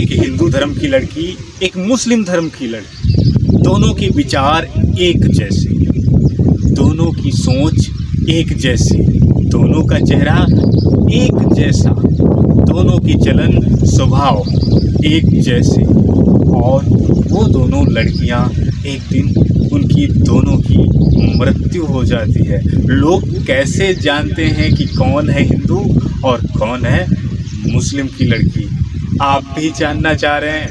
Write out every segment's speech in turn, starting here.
एक हिंदू धर्म की लड़की, एक मुस्लिम धर्म की लड़की, दोनों के विचार एक जैसे, दोनों की सोच एक जैसी, दोनों का चेहरा एक जैसा, दोनों की चलन स्वभाव एक जैसे, और वो दोनों लड़कियां एक दिन उनकी दोनों की मृत्यु हो जाती है। लोग कैसे जानते हैं कि कौन है हिंदू और कौन है मुस्लिम की लड़की? आप भी जानना चाह रहे हैं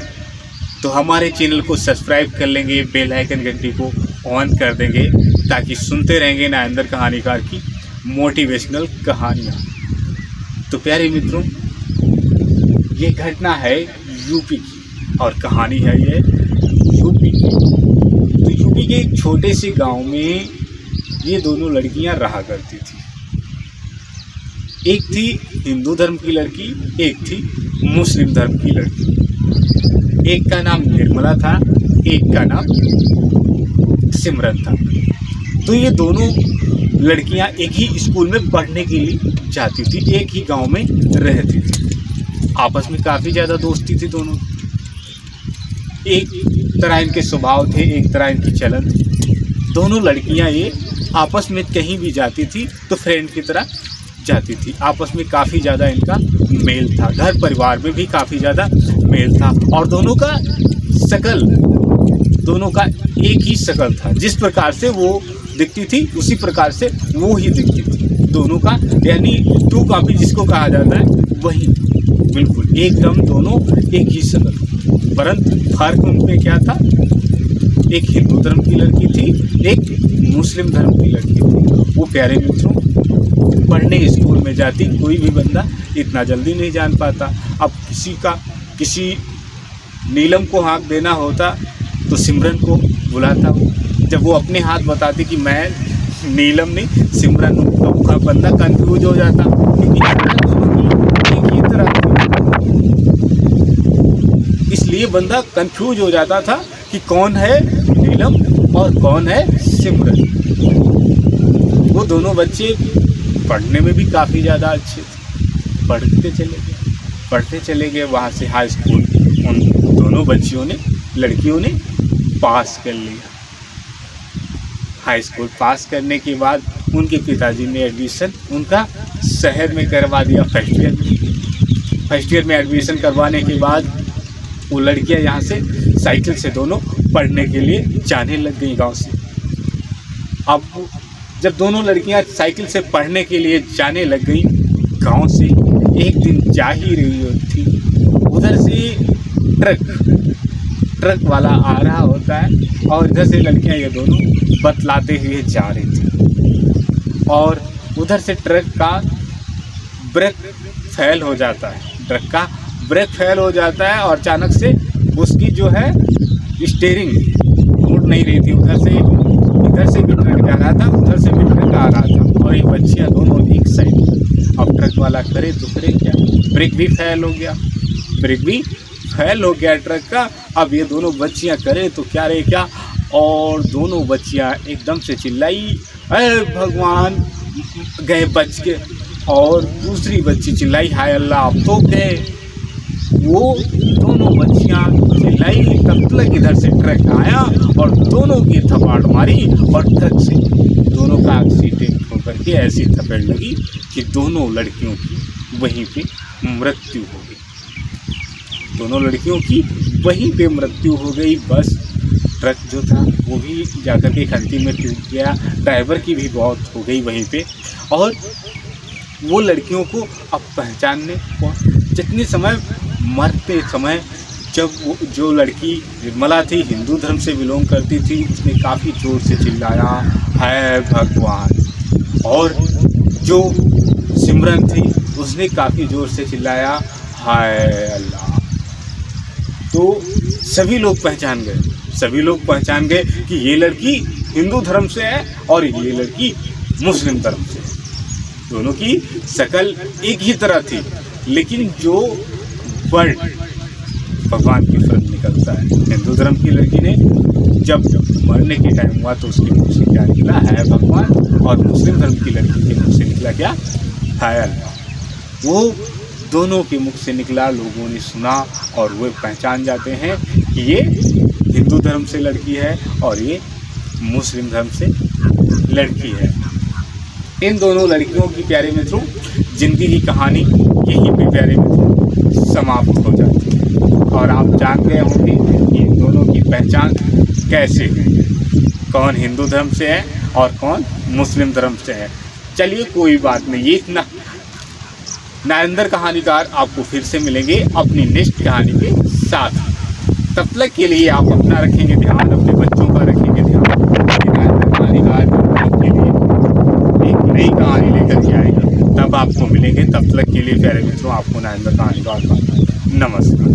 तो हमारे चैनल को सब्सक्राइब कर लेंगे, बेल आइकन घंटी को ऑन कर देंगे ताकि सुनते रहेंगे नायंदर कहानीकार की मोटिवेशनल कहानियाँ। तो प्यारे मित्रों, ये घटना है यूपी की और कहानी है ये यूपी की। तो यूपी के एक छोटे से गांव में ये दोनों लड़कियां रहा करती थी। एक थी हिंदू धर्म की लड़की, एक थी मुस्लिम धर्म की लड़की। एक का नाम निर्मला था, एक का नाम सिमरन था। तो ये दोनों लड़कियां एक ही स्कूल में पढ़ने के लिए जाती थी, एक ही गांव में रहती थी। आपस में काफ़ी ज़्यादा दोस्ती थी दोनों। एक तरह इनके स्वभाव थे, एक तरह इनकी चलन थी। दोनों लड़कियां ये आपस में कहीं भी जाती थी तो फ्रेंड की तरह जाती थी। आपस में काफ़ी ज़्यादा इनका मेल था, घर परिवार में भी काफ़ी ज़्यादा मेल था, और दोनों का शकल, दोनों का एक ही शकल था। जिस प्रकार से वो दिखती थी उसी प्रकार से वो ही दिखती थी दोनों का, यानी टू कॉपी जिसको कहा जाता है वही, बिल्कुल एकदम दोनों एक ही शकल। परंतु फर्क उनमें क्या था? एक हिंदू धर्म की लड़की थी, एक मुस्लिम धर्म की लड़की थी। वो प्यारे मित्रों पढ़ने स्कूल में जाती, कोई भी बंदा इतना जल्दी नहीं जान पाता। अब किसी नीलम को हाथ देना होता तो सिमरन को बुलाता वो। जब वो अपने हाथ बताती कि मैं नीलम नहीं सिमरन हूँ, तो वो बंदा कंफ्यूज हो जाता क्योंकि एक ही तरह थी। इसलिए बंदा कंफ्यूज हो जाता था कि कौन है नीलम और कौन है सिमरन। वो दोनों बच्चे पढ़ने में भी काफ़ी ज़्यादा अच्छे थे, पढ़ते चले गए। वहाँ से हाई स्कूल उन दोनों बच्चियों ने, लड़कियों ने पास कर लिया। हाई स्कूल पास करने के बाद उनके पिताजी ने एडमिशन उनका शहर में करवा दिया, फर्स्ट ईयर में एडमिशन करवाने के बाद वो लड़कियां यहाँ से साइकिल से दोनों पढ़ने के लिए जाने लग गई गांव से। अब जब दोनों लड़कियां साइकिल से पढ़ने के लिए जाने लग गई गांव से, एक दिन जा ही रही थी, उधर से ट्रक वाला आ रहा होता है और इधर से लड़कियां ये दोनों बतलाते हुए जा रही थी, और उधर से ट्रक का ब्रेक फेल हो जाता है, और अचानक से उसकी जो है स्टीयरिंग मुड़ नहीं रही थी। इधर से भी ट्रक जा रहा था, उधर से भी ट्रक आ रहा था, और ये बच्चियाँ दोनों एक साइड। अब ट्रक वाला करे तो करे क्या? ब्रेक भी फेल हो गया ट्रक का। अब ये दोनों बच्चियाँ करे तो क्या रे क्या, और दोनों बच्चियाँ एकदम से चिल्लाई, अरे भगवान, गए बच के। और दूसरी बच्ची चिल्लाई, हाय अल्लाह, अब तो गए। वो दोनों बच्चियाँ चिल्लाई, तब तक इधर से ट्रक आया और दोनों की थप्पड़ मारी, और ट्रक से दोनों का एक्सीडेंट होकर के ऐसी थप्पड़ लगी कि दोनों लड़कियों की वहीं पे मृत्यु हो गई। दोनों लड़कियों की वहीं पे मृत्यु हो गई। बस ट्रक जो था वो भी जाकर के खंती में टूट गया, ड्राइवर की भी मौत हो गई वहीं पे। और वो लड़कियों को अब पहचानने जितने समय मरते समय, जब वो जो लड़की निर्मला थी, हिंदू धर्म से बिलोंग करती थी, उसने काफ़ी ज़ोर से चिल्लाया, है भगवान। और जो सिमरन थी उसने काफ़ी ज़ोर से चिल्लाया, हाय अल्लाह। तो सभी लोग पहचान गए कि ये लड़की हिंदू धर्म से है और ये लड़की मुस्लिम धर्म से है। दोनों की शक्ल एक ही तरह थी, लेकिन जो वर्ड भगवान की तरफ निकलता है, हिंदू धर्म की लड़की ने जब मरने के टाइम हुआ तो उसके मुँह से क्या निकला, है भगवान, और मुस्लिम धर्म की लड़की के मुँह से निकला क्या, है अल्लाह। वो दोनों के मुख से निकला, लोगों ने सुना और वे पहचान जाते हैं कि ये हिंदू धर्म से लड़की है और ये मुस्लिम धर्म से लड़की है। इन दोनों लड़कियों की प्यारे मित्रों जिंदगी की कहानी यहीं पे प्यारे मित्रों समाप्त हो जाती है। और आप जान गए होंगे कि इन दोनों की पहचान कैसे है, कौन हिंदू धर्म से है और कौन मुस्लिम धर्म से है। चलिए कोई बात नहीं, ये इतना नारेंद्र कहानीकार आपको फिर से मिलेंगे अपनी नेक्स्ट कहानी के साथ। तब तक के लिए आप अपना रखेंगे ध्यान, अपने बच्चों का रखेंगे ध्यान। नारेंद्र कहानीकार के लिए एक नई कहानी लेकर के आएगा, तब आपको मिलेंगे। तब तक के लिए प्यारे मित्रों आपको नारेंद्र कहानीकार का नमस्कार।